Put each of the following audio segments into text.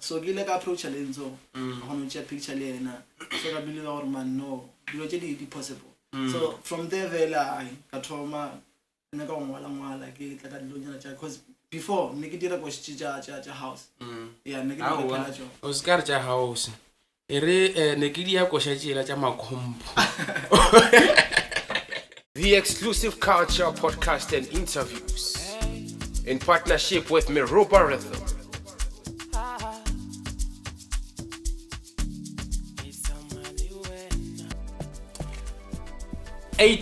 so ke le ka approach le ntso go no tšea picture le ena so ka believe gore man no dilo tše di possible so from there vela ka thoma nna ka ngwala ke tla ka dilonyana tša because before ne ke dira ko tša house yeah ne ke dira ka tša o ska re tša house ne ke dia ko tšela tša makhombo. The Exclusive Culture podcast and interviews in partnership with Miroba Rhythm.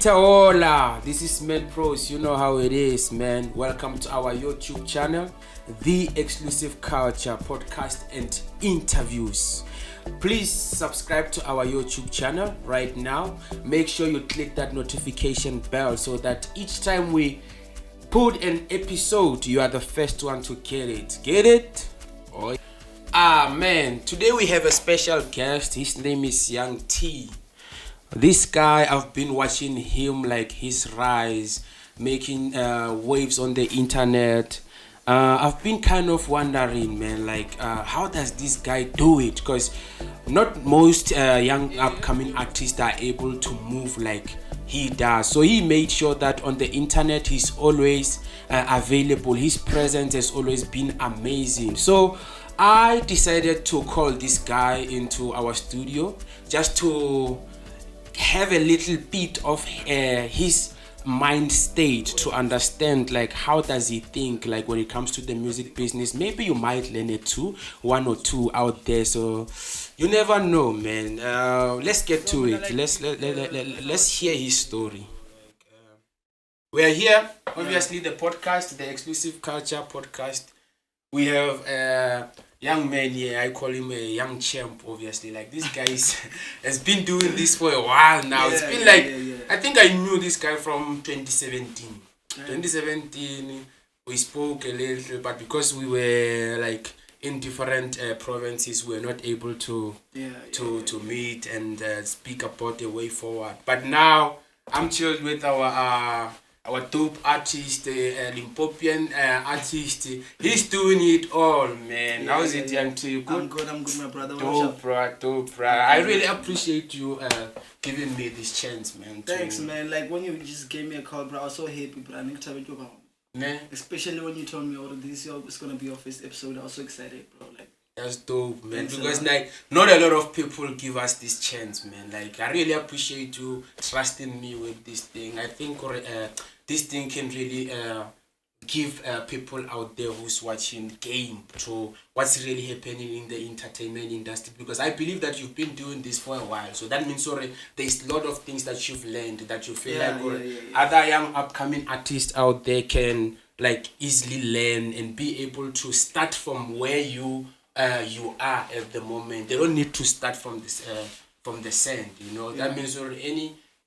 Hola, this is Med Pros. You know how it is, man. Welcome to our YouTube channel, The Exclusive Culture podcast and interviews. Please subscribe to our YouTube channel right now. Make sure you click that notification bell so that each time we put an episode, you are the first one to get it. Get it? Oh, man. Today we have a special guest. His name is Young Teee. This guy, I've been watching him, like his rise, making waves on the internet. I've been kind of wondering, man, like how does this guy do it? Because not most young upcoming artists are able to move like he does. So he made sure that on the internet he's always available. His presence has always been amazing. So I decided to call this guy into our studio just to have a little bit of his mind state to understand like how does he think like when it comes to the music business. Maybe you might learn it too, one or two out there, so you never know, man. Let's get to it. Let's hear his story. We are here, obviously, the podcast, the Exclusive Culture podcast. We have young man here. I call him a young champ, obviously. Like this guy has been doing this for a while now. It's been I think I knew this guy from 2017. 2017, we spoke a little, but because we were like in different provinces, we were not able to meet and speak about the way forward. But now I'm chilled with our dope artist, Limpopian artist. He's doing it all, man. How's it, Young Teee? Good? I'm good, my brother. Dope, bro. I really appreciate you giving me this chance, man. Thanks, man. Like when you just gave me a call, bro, I was so happy, bro. I need to tell you about man. Especially when you told me, this is gonna be your first episode. I was so excited, bro. Like that's dope, man. Because like not a lot of people give us this chance, man. Like I really appreciate you trusting me with this thing. I think this thing can really give people out there who's watching game to what's really happening in the entertainment industry, because I believe that you've been doing this for a while. So that means there's a lot of things that you've learned that you feel other young upcoming artists out there can like easily learn and be able to start from where you are at the moment. They don't need to start from this from the sand, you know. That means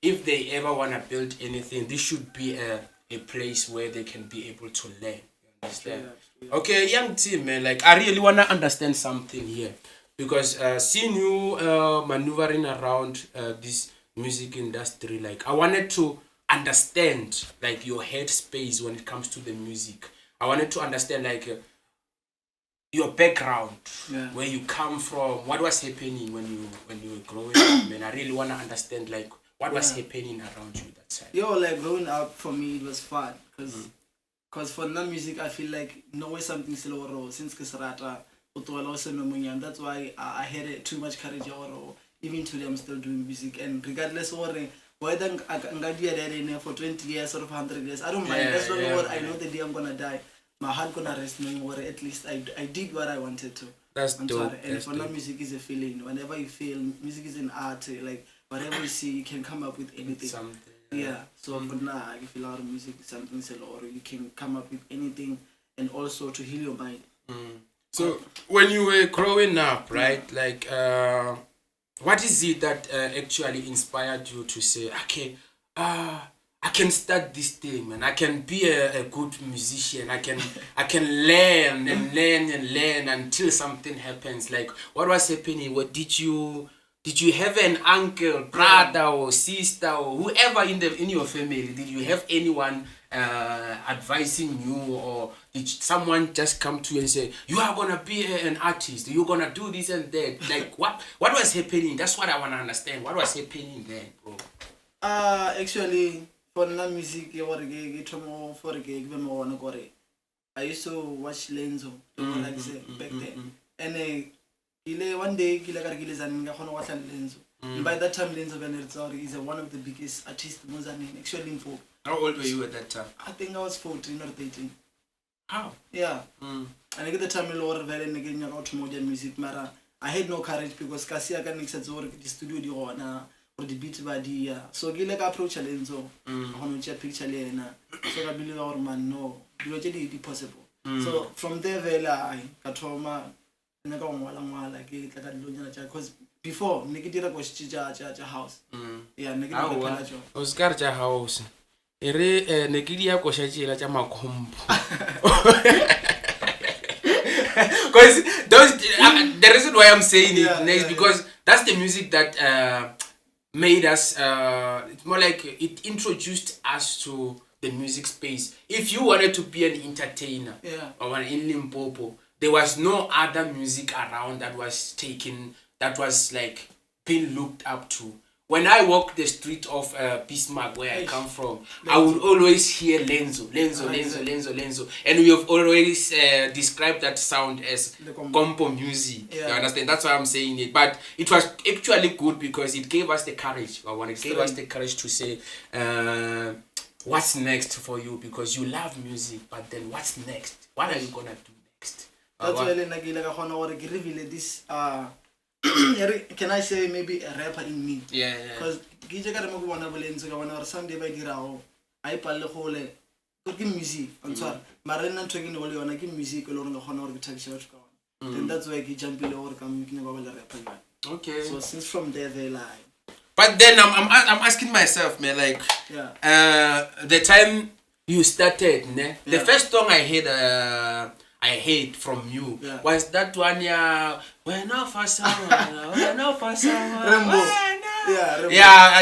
if they ever want to build anything, this should be a place where they can be able to learn. You understand? Okay, Young Teee, man, like I really want to understand something here, because seeing you maneuvering around this music industry, like I wanted to understand like your headspace when it comes to the music. I wanted to understand like your background, where you come from, what was happening when you were growing up, man. I really want to understand like what was happening around you that time. Like growing up for me it was fun because for non-music I feel like no way something Sekororo since Kisarata. That's why I had too much courage. Even today I'm still doing music, and regardless of whether I'm gonna be there for 20 years or 100 years, I don't mind. As long as I know the day I'm gonna die, my heart gonna rest knowing or at least I did what I wanted to. That's dope. And for now, music is a feeling. Whenever you feel, music is an art. Like whatever you see, you can come up with anything. So for now, I feel our music is something or you can come up with anything, and also to heal your mind. So when you were growing up, right? Like, what is it that actually inspired you to say, okay, I can start this thing, man. I can be a good musician. I can learn and learn until something happens. Like, what was happening? What did you have an uncle, brother, or sister, or whoever in your family? Did you have anyone advising you, or did someone just come to you and say you are gonna be an artist, you're gonna do this and that? Like what was happening? That's what I wanna understand. What was happening then, bro? Actually, for the music, I used to watch Lenzo, like I said, back then. And one day, Lenzo. By that time, Lenzo Benerzori is one of the biggest artists Mozambique. Actually, in folk. How old were you at that time? I think I was 14 or 13. How? Yeah. And at the time, I was very modern music. Mara, I had no courage because Kasia can mix at the studio or the beat by the so I approach Lenzo. On a picture, so I believe our man no, it possible. So from there, I got trauma. Because before Nikitira was Chicha house. Yeah, Nikitira Oscar house. Ere Nikidia Koshachila Chamakombo. Because the reason why I'm saying it next because that's the music that made us it's more like it introduced us to the music space. If you wanted to be an entertainer or an in Limpopo, there was no other music around that was like being looked up to. When I walk the street of Bismarck, where I come from, I would always hear Lenzo. And we have always described that sound as compo music. You understand? That's why I'm saying it. But it was actually good because it gave us the courage. It gave us the courage to say, what's next for you? Because you love music, but then what's next? What are you going to do next? That's why I reveal this can I say maybe a rapper in me? Yeah. Because Sunday by Girao, I pal the whole music. I'm sorry. Marina talking only on a music along the honor of church. Then that's why he jump below or come making a rapper. Okay. So since from there they lie. But then I'm asking myself, man, like the time you started, the first song I heard from you was that one we're not for someone, I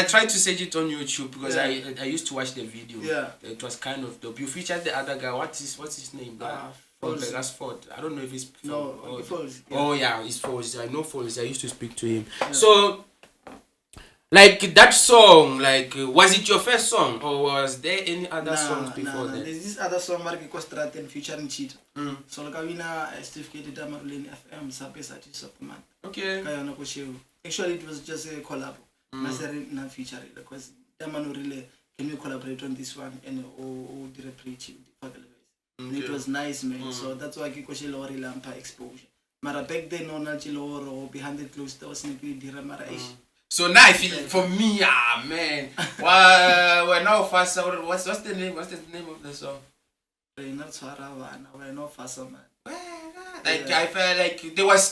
tried to search it on YouTube because I used to watch the video. It was kind of dope. You featured the other guy. What's his name? That's Ford. I don't know if it's Falls. It's Falls. I know Falls. I used to speak to him. So like that song, like was it your first song or was there any other songs before that? There's this other song Mark Costrat and featuring Cheat. So like I win a certificate at Marlene FM Sapes Artist of the Month. Okay. Actually it was just a collab. Not featuring because Damano really can you collaborate on this one and directly it was nice, man. So that's why Kikoshi Lori Lampa exposure. Mara back then on Chiloro behind the closed doors Mara So now I feel for me, man. We're now faster. What's the name? What's the name of the song? We're not faster, man. Like I felt like there was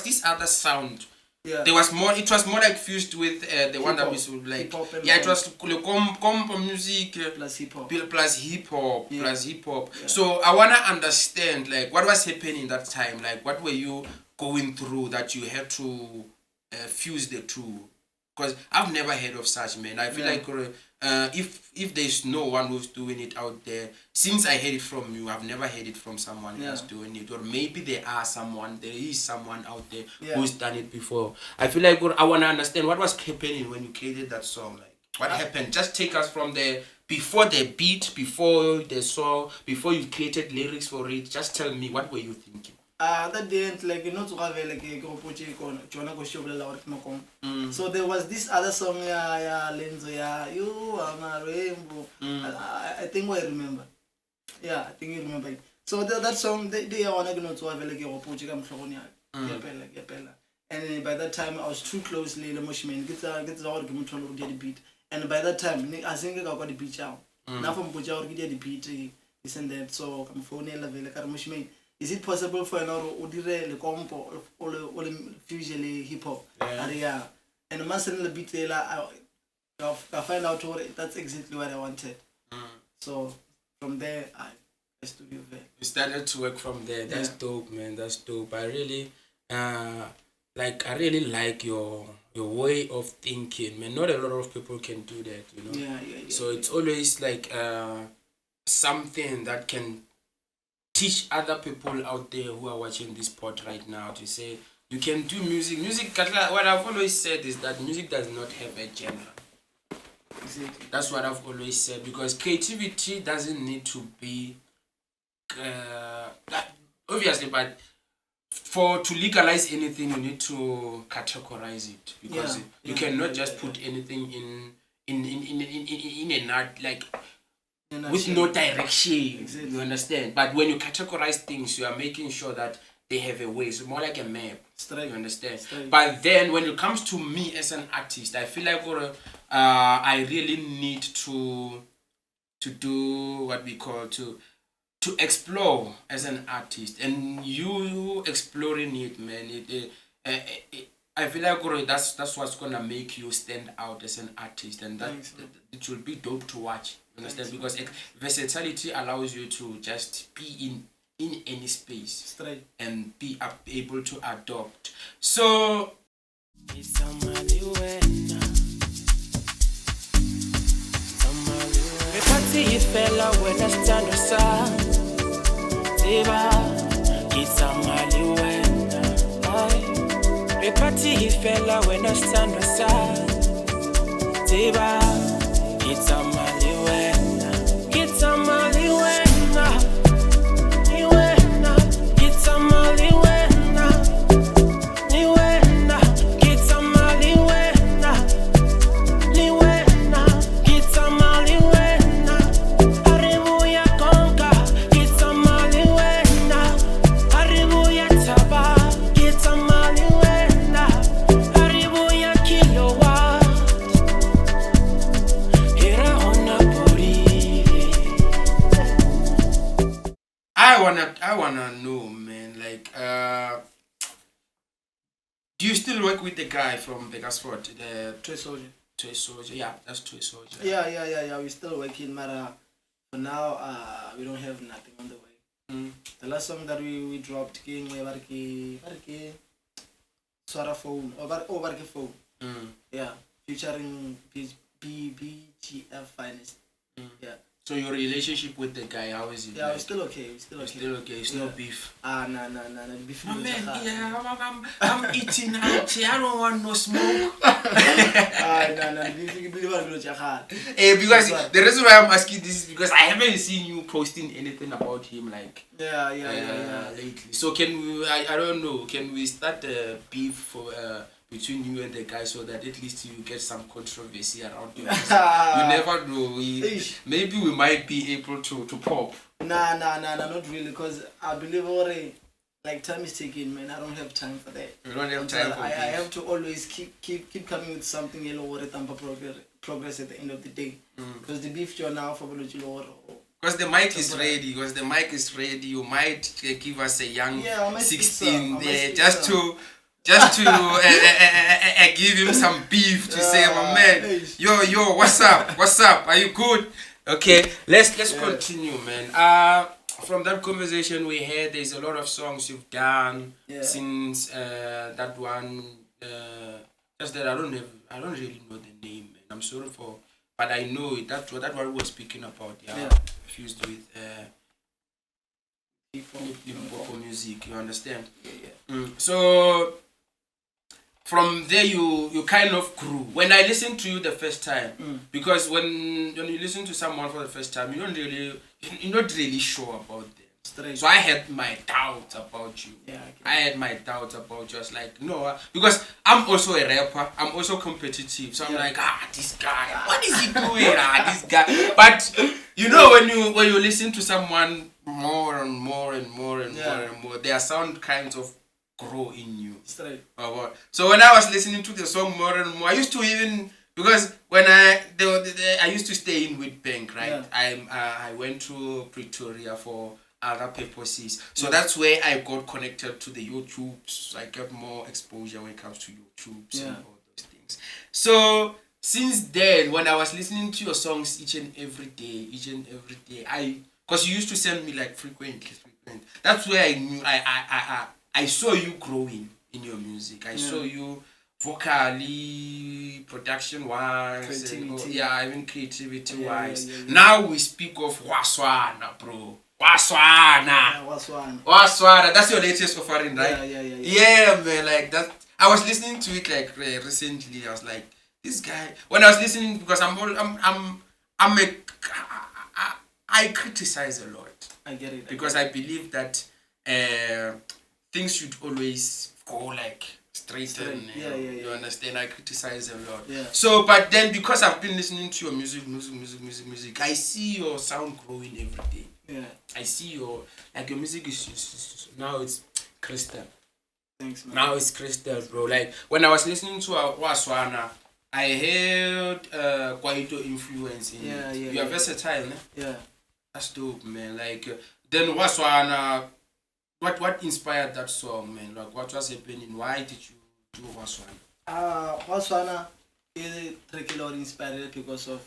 this other sound. There was more. It was more like fused with the one that was like it was compo music plus hip hop. So I wanna understand like what was happening that time. Like what were you going through that you had to fuse the two? Because I've never heard of such, man. I feel like if there's no one who's doing it out there, since I heard it from you, I've never heard it from someone else doing it. Or maybe there is someone out there who's done it before. I feel like I want to understand what was happening when you created that song. Like what happened? Just take us from before the beat, before the song, before you created lyrics for it. Just tell me, what were you thinking? That didn't like to have so there was this other song Lenzo you are my rainbow. I think I remember. I think you remember it. So that song they are to have and by that time I was too closely the Mosh Mayne get the beat and by that time I think I got the beat out. Now from Puja get the beat this and that so I'm phone Mosh Mayne. Is it possible for an or compo or usually hip hop? And a master in the beat I find out that's exactly what I wanted. So from there I studio there. You started to work from there. That's dope, man. That's dope. I really like your way of thinking, man. Not a lot of people can do that, you know. Yeah. So it's always like something that can teach other people out there who are watching this pod right now to say you can do music. What I've always said is that music does not have a genre. Exactly. That's what I've always said, because creativity doesn't need to be obviously, but to legalize anything you need to categorize it, because you cannot just put anything in a nut, like with no direction. Exactly. You understand? But when you categorize things, you are making sure that they have a way. It's more like a map. Straight. You understand? Straight. But then when it comes to me as an artist, I feel like I really need to do what we call to explore as an artist, and you exploring it, man. I feel like that's what's gonna make you stand out as an artist, and that it will be dope to watch. You understand? Because versatility allows you to just be in any space. Straight. And be able to adopt. So ifela wena sithando sami Ziba ngisamali wena Repati ifela wena sithando sami Ziba ngisamali wena Ngisamali wena Ni wena Ngisamali wena Ni wena Ngisamali wena Ni wena Ngisamali wena Haribu ya konka Ngisamali wena Haribu ya taba Ngisamali wena Haribu ya kilowatt Hera ona puri I wanna know, man, like do you still work with the guy from the Gasport, the Toy Soldier. Toy Soldier? Yeah, that's Toy Soldier. Yeah. We're still working, but for now, we don't have nothing on the way. The last song that we dropped, King, we Swara phone, or phone. Yeah, featuring BGF Finest. Yeah. So your relationship with the guy, how is it? Yeah, like? we're still okay. It's no beef. No. Beef. Oh, man, I'm eating out. I don't want no smoke. No. Because the reason why I'm asking this is because I haven't seen you posting anything about him, like lately. So can we? I don't know. Can we start a beef for between you and the guy, so that at least you get some controversy around you? You never know. Maybe we might be able to pop. Nah, not really. Because I believe already, like, time is taking, man. I don't have time for that. You don't have time for I have to always keep coming with something progress at the end of the day. Because the beef you're now for because the mic is ready. You might give us a young 16 there just to give him some beef to say, my man, yo, what's up? Are you good? Okay, let's continue, man. From that conversation we had, there's a lot of songs you've done since that one. Just that I don't really know the name, man. I'm sorry but I know it. That what we were speaking about. Fused with hip-hop music. You understand? So from there you kind of grew. When I listened to you the first time, because when you listen to someone for the first time, you're not really sure about them. Straight. So I had my doubts about you. I had my doubts about you. I was like, no, because I'm also a rapper. I'm also competitive. So I'm like, this guy, what is he doing? This guy. But you know, when you listen to someone more and more, their sound kinds of grow in you. Straight. So when I was listening to the song more and more, I used to even, because when I used to stay in Witbank, right? I went to Pretoria for other purposes. So that's where I got connected to the YouTubes. I got more exposure when it comes to YouTubes and all those things. So since then, when I was listening to your songs each and every day, because you used to send me like frequently. That's where I knew I saw you growing in your music. I saw you vocally, production wise, Creativity. even creativity Yeah, wise. yeah. Now we speak of Waswana, bro. Waswana. What's one? Waswana. That's your latest offering, right? Yeah. Yeah, man. Like that. I was listening to it like recently. I was like, this guy. When I was listening, because I criticize a lot. I get it. Because I believe that things should always go like straight. And you understand? I criticize a lot. Yeah. So, but then because I've been listening to your music, I see your sound growing every day. Yeah. I see your music is now it's crystal. Thanks, man. Now it's crystal, bro. Like when I was listening to Waswana, I heard Kwaito influence in it. You are versatile, ne? Yeah. That's dope, man. Like then Waswana, what inspired that song, man? Like what was happening? Why did you do Waswana? Waswana is regularly inspired because of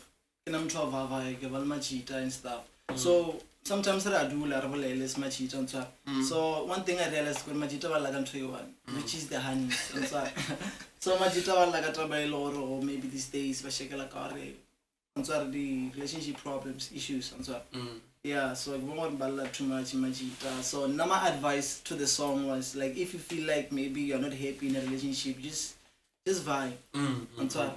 machita and stuff. So sometimes I do less machita and stuff. So one thing I realized when machita was like which is the honey. So machita was like a trabailor or maybe these days the relationship problems, issues and so yeah, so I won't bother too much machita. So now my advice to the song was like if you feel like maybe you're not happy in a relationship, just vibe and so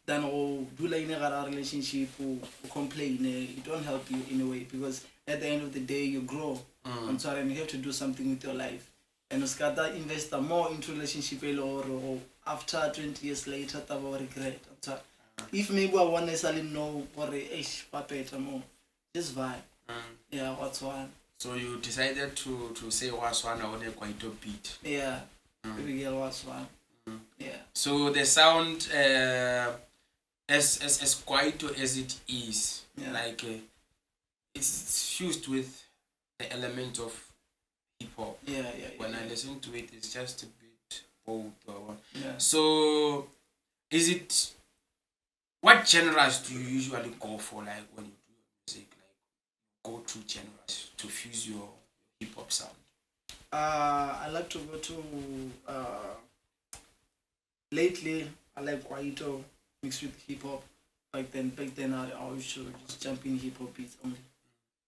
then do like in a relationship or complain, it don't help you in a way because at the end of the day you grow and so and you have to do something with your life and Uskata invest more into relationship or after 20 years later tabo regret and so if maybe I want to know what more just vibe. Yeah, what's one? So you decided to say Waswana on a Kwaito beat. Yeah. Baby girl what's one? Yeah. So the sound as Kwaito as it is, like it's fused with the element of hip hop. Yeah. When I listen to it, it's just a bit bold. Yeah. So is it what genres do you usually go for, like when you do music, like go to genres to fuse your hip hop sound? I like to go to lately I like Kwaito mixed with hip hop. Back then I always should just jump in hip hop beats only.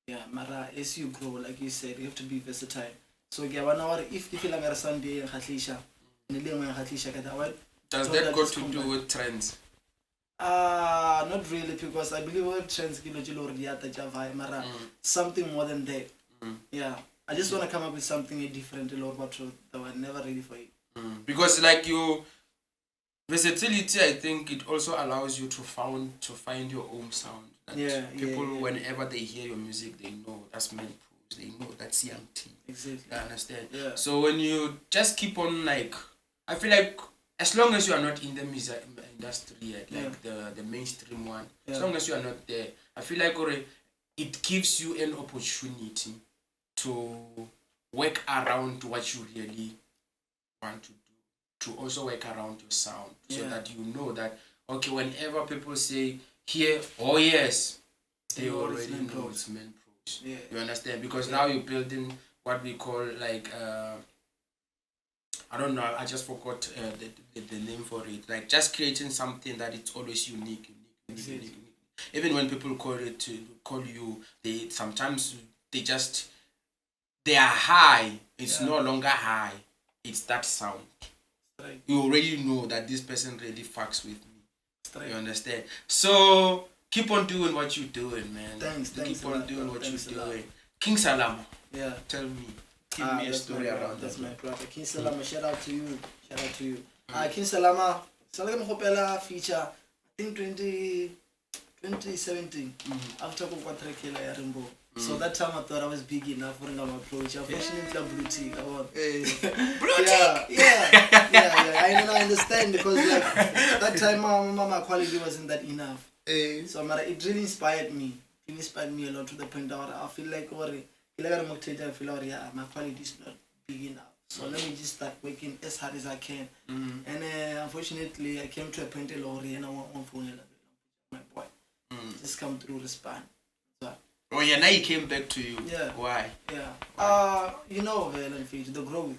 Yeah, Mara as you grow, like you said, you have to be versatile. So yeah, 1 hour if you feel like a Sunday and Hatlisha, does that got to do with trends? Not really, because I believe all trends mara something more than that. Yeah, I just want to come up with something different, but that were never ready for it. Because like your versatility, I think it also allows you to find your own sound. That people, whenever they hear your music, they know that's Mayne, they know that's Young Teee. Exactly. I understand. Yeah. So when you just keep on like, I feel like as long as you are not in the music industry yet, like the mainstream one, as long as you are not there, I feel like it gives you an opportunity to work around what you really want to do, to also work around your sound, so that you know that, okay, whenever people say here, oh yes, they already know it's Mayne Pros. Yeah. You understand? Because now you're building what we call like, I don't know, I just forgot the name for it. Like just creating something that it's always unique. Even when people call you, they sometimes they are high. It's no longer high. It's that sound. Right. You already know that this person really fucks with me. Right. You understand? So keep on doing what you're doing, man. Thanks. Keep on doing what you're doing. King Salama. Yeah. Tell me. Give me a story around that's that. my brother. King Salama, shout out to you. King Salama, Salama feature, I think 2017, after Kokwatreke Yarimbo. So that time I thought I was big enough for an approach. Unfortunately, Blue Tick. Yeah. I understand because like that time my quality wasn't that enough. So it really inspired me. It inspired me a lot to the point that I feel like I feel like my quality is not big enough. So let me just start working as hard as I can. And unfortunately, I came to a point and I want phone my boy. Just come through respond. So, oh yeah, now he came back to you. Yeah. Why? Yeah. You know, the growth.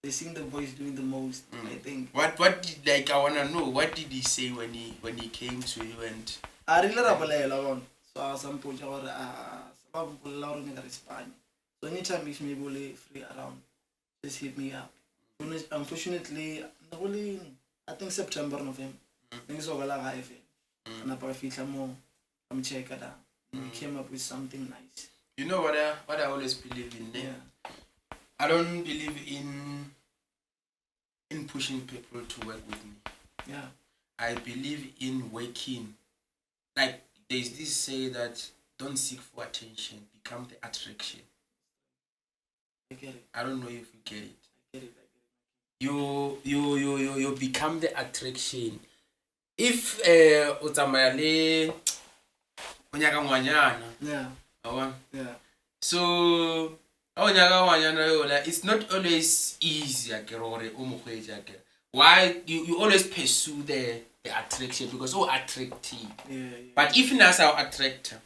they sing the voice doing the most. I think. What did, like, I wanna know, what did he say when he came to you and I really rabolela one. So I some point or some people loud in Spain. So anytime if maybe will free around, just hit me up. Unfortunately, only I think September, November. Things over like I feel. And I feel more. I'm checking that. We came up with something nice. You know what I always believe in? Yeah. I don't believe in pushing people to work with me. Yeah. I believe in working. Like there's this say that don't seek for attention, become the attraction. I get it. I don't know if you get it. I get it. You become the attraction. If utamayale onyaka ngwanyana. Yeah. Yeah. So it's not always easy. Why you always pursue the attraction because attractive. Yeah. But if not our attractor,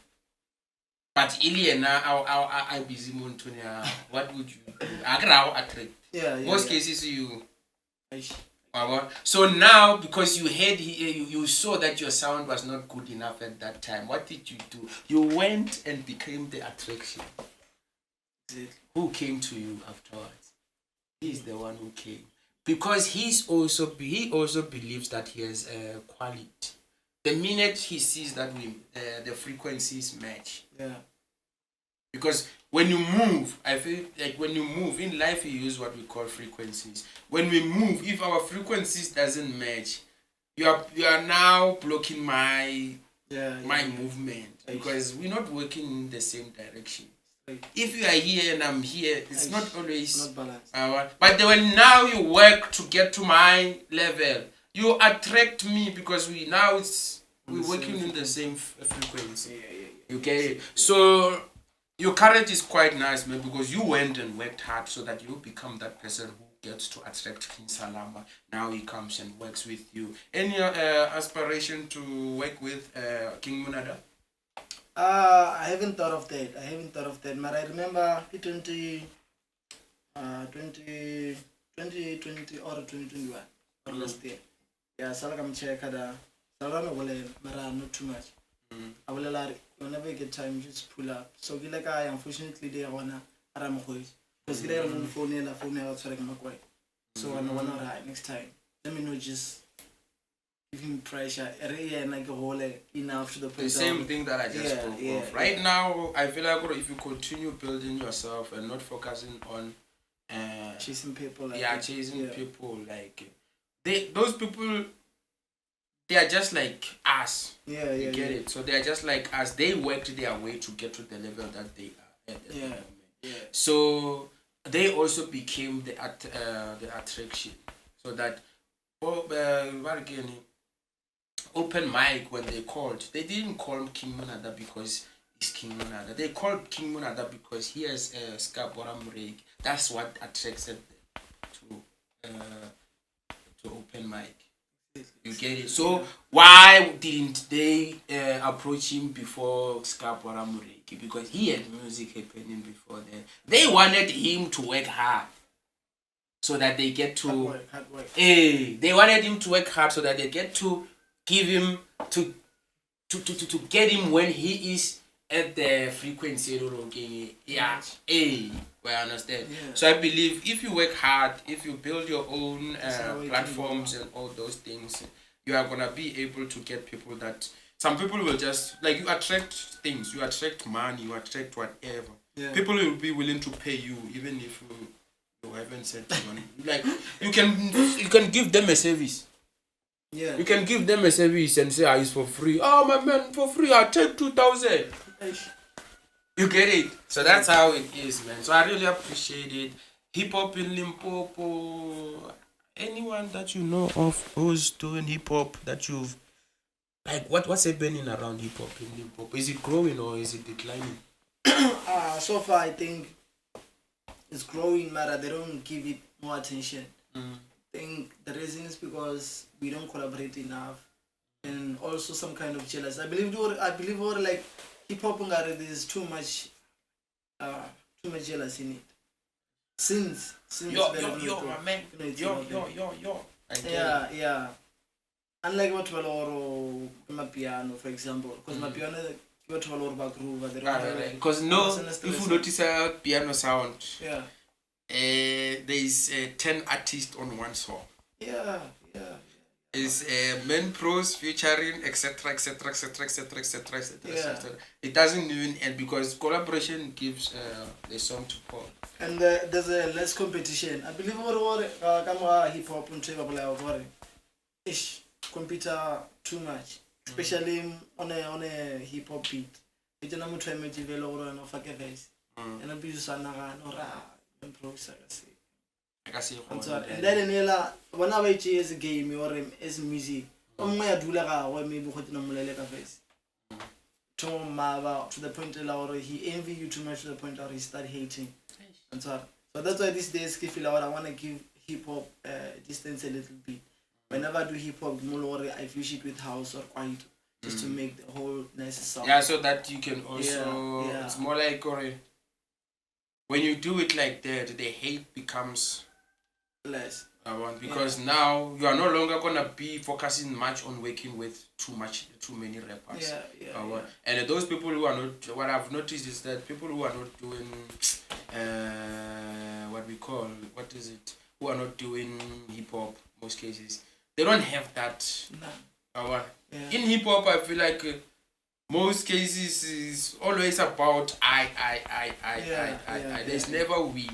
but Iliana I busy montonia, what would you do? I attract. Yeah. Most cases you. So now because you saw that your sound was not good enough at that time, what did you do? You went and became the attraction. Exactly. Who came to you afterwards? He's the one who came because he also believes that he has quality. The minute he sees that the frequencies match. Yeah. Because when you move, I feel like when you move in life, you use what we call frequencies. When we move, if our frequencies doesn't match, you are now blocking my movement because we're not working in the same direction. Right. If you are here and I'm here, it's not always not balanced. But when now you work to get to my level, you attract me because we're working in the same frequency. Yeah. You get it? So your courage is quite nice, man, because you went and worked hard so that you become that person who gets to attract King Salama. Now he comes and works with you. Any aspiration to work with King Monada? I haven't thought of that. But I remember 2020 or 2021 or last year. Yeah, Salama check Salama not too much. I will allow whenever you get time, just pull up. So like I unfortunately they wanna Aramoy. Because they don't phone outside my way. So I wanna ride next time. Let me know just give him pressure. And like a whole enough to the same thing that I just spoke of. Right now I feel like if you continue building yourself and not focusing on chasing people people like those people they are just like us. You get it? So they are just like us. They worked their way to get to the level that they are at the moment. So they also became the attraction. So that open mic when they called, they didn't call King Monada because he's King Monada. They called King Monada because he has Sekororo rig. That's what attracted them to open mic. You get it? So why didn't they approach him before Sekororo rig? Because he had music happening before then. They wanted him to work hard so that they get to hard work. They wanted him to work hard so that they get to give him to get him when he is at the frequency. I understand. So I believe if you work hard, if you build your own platforms and all those things, you are gonna be able to get people that some people will just like you attract things, you attract money, you attract whatever. People will be willing to pay you even if you haven't sent money. Like you can give them a service. You can give them a service and say, it's for free. Oh, my man, for free, I'll take 2,000. You get it? So that's how it is, man. So I really appreciate it. Hip-hop in Limpopo. Anyone that you know of who's doing hip-hop that you've... Like, what's happening around hip-hop in Limpopo? Is it growing or is it declining? So far, I think it's growing, but they don't give it more attention. I think the reason is because we don't collaborate enough, and also some kind of jealousy. I believe like hip hop there's too much jealousy in it. Since Yo, very little, my man. you know, it's Yo. about I get it. yeah. Unlike what or my piano, for example, because my piano, what about groove, they don't have Because if you notice a piano sound, yeah, there is 10 artists on one song. Yeah. Is Mayne Pros featuring etc. Yeah. It doesn't even end because collaboration gives the song to Paul. And there's a less competition. I believe what hip hop and ish computer too much, especially on a hip hop beat. It's not much time to develop or no fucking face. And I be just an improve. And then when I watch as a game or as music, my dula maybe what no face. To the point where he envy you too much to the point where he start hating. And so that's why these days I feel I want to give hip hop distance a little bit. Whenever I do hip hop, I fuse it with house or quiet just to make the whole nice sound. Yeah, so that you can also it's more like when you do it like that, the hate becomes less. Because now you are no longer gonna be focusing much on working with too many rappers. And those people who are not, what I've noticed is that people who are not doing who are not doing hip hop most cases, they don't have that. In hip hop, I feel like most cases is always about I. There's never we.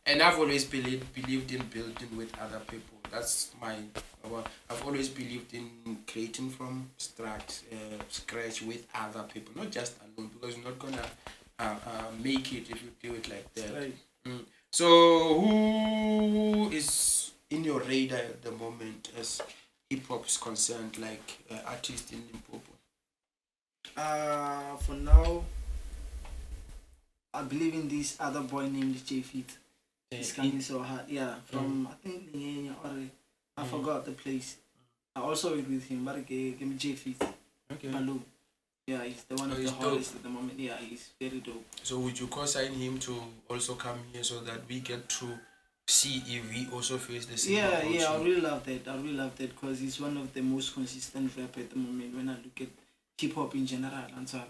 And I've always believed in building with other people. That's I've always believed in creating from scratch with other people, not just alone, because you're not gonna make it if you do it like that. Right. So who is in your radar at the moment as hip hop is concerned, like artists in Limpopo? For now, I believe in this other boy named J Fit. It's coming so hard. Yeah, from I think I forgot the place. I also worked with him, but give me J Fit. Okay. Malou. Yeah, he's the one of the hardest at the moment. Yeah, he's very dope. So would you co-sign him to also come here so that we get to see if he also feels the same? Yeah, I really love that because he's one of the most consistent rapper at the moment when I look at hip hop in general. And so,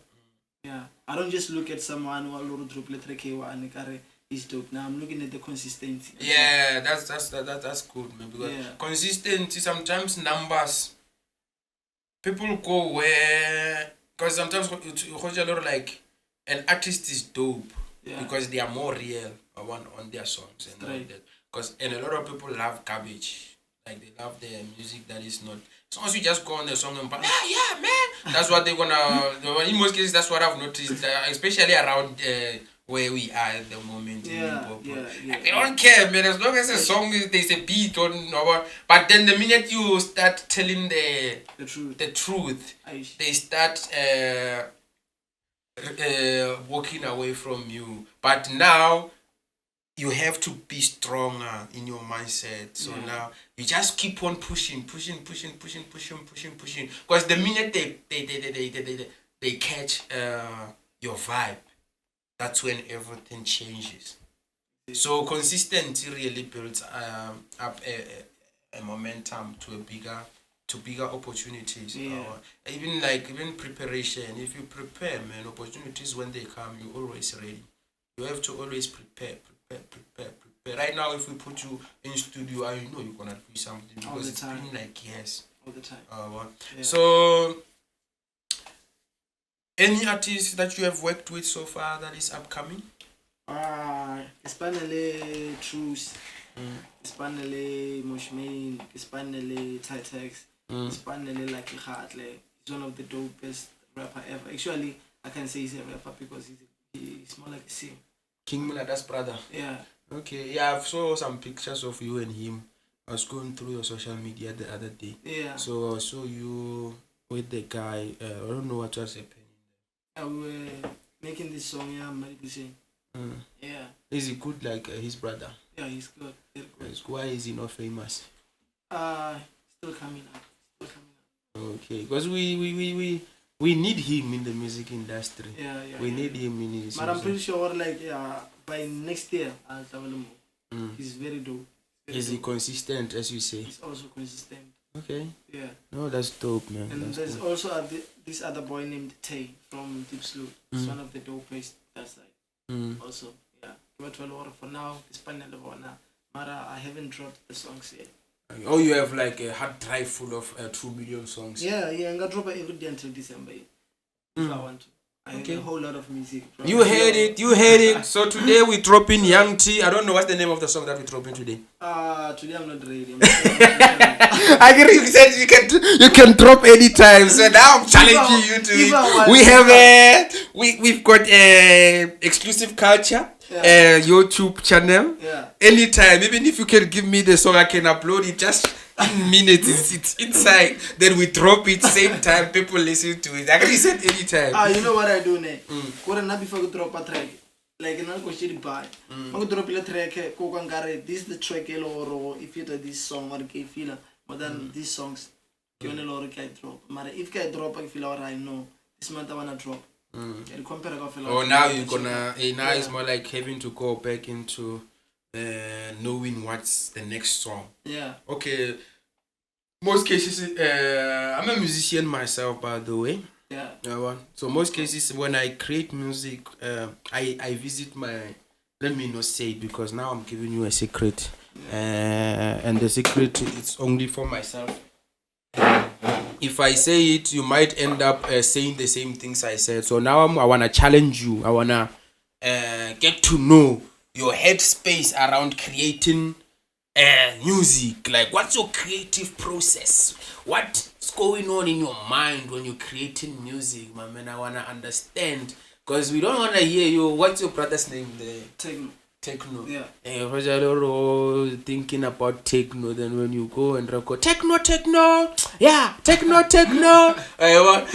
yeah, I don't just look at someone who will drop and is dope. Now I'm looking at the consistency. Yeah, that's good, man. Because consistency, sometimes numbers, people go where, because sometimes like an artist is dope because they are more real on their songs and all that. Because a lot of people love garbage, like they love the music that is not. As long as you just go on the song and yeah, man, that's what they're gonna. In most cases, that's what I've noticed, especially around. Where we are at the moment in Limpopo. They don't care, man, as long as the song there's a beat on but then the minute you start telling the truth, they start walking away from you. But now you have to be stronger in your mindset. So now you just keep on pushing. Because the minute they catch your vibe, that's when everything changes. So consistency really builds up a momentum to bigger opportunities. Even preparation. If you prepare, man, opportunities when they come, you're always ready. You have to always prepare. Right now, if we put you in studio, I know you're gonna do something because it's been like years. All the time. So. Any artists that you have worked with so far that is upcoming? Especially Truce, especially Mosh, especially Teee, especially like Hartley. He's one of the dopest rapper ever. Actually, I can say he's a rapper because he's more like a singer. King Monada's brother. Yeah. Okay. Yeah, I saw some pictures of you and him. I was going through your social media the other day. Yeah. So I saw you with the guy. I don't know what was happening. We were making this song, Yeah. Is he good like his brother? Yeah, he's good. Why is he not famous? Still coming up. Okay, because we need him in the music industry. Yeah. We need him in his. But I'm pretty sure by next year I'll tell him. He's very dope. Is he consistent, as you say? He's also consistent. Okay. Yeah. No, that's dope, man. And That's there's dope. also this other boy named Teee from eps2. He's one of the dopest that side. Also, yeah. But for now, this panel Mara, I haven't dropped the songs yet. Oh, you have like a hard drive full of 2 million songs. Yeah, I'm gonna drop it every day until December if I want to. I have a whole lot of music. You heard it. So today we dropping Young T. I don't know what's the name of the song that we dropping today. Today I'm not ready. I agree. You said you can drop anytime. So now I'm challenging you to. We have we've got a exclusive culture. YouTube channel. Yeah. Anytime, even if you can give me the song, I can upload it just in minutes. It's inside. Then we drop it same time. People listen to it. I can said anytime. You know what I do now? Before I drop a track, like in go shit buy. I drop a track. This is the track or if you do this song or if feel more than these songs, you wanna drop. But if I drop, I feel alright. No, this month I wanna drop. Oh, now you're gonna. Now it's more like having to go back into knowing what's the next song. Yeah. Okay. Most cases, I'm a musician myself, by the way. Yeah. So most cases, when I create music, I visit my. Let me not say it because now I'm giving you a secret, and the secret is only for myself. If I say it, you might end up saying the same things I said. So now I want to challenge you. I want to get to know your headspace around creating music. Like, what's your creative process? What's going on in your mind when you're creating music, my man? I want to understand. Because we don't want to hear you. What's your brother's name there? Techno. Yeah. Thinking about techno, then when you go and record techno. Yeah, techno.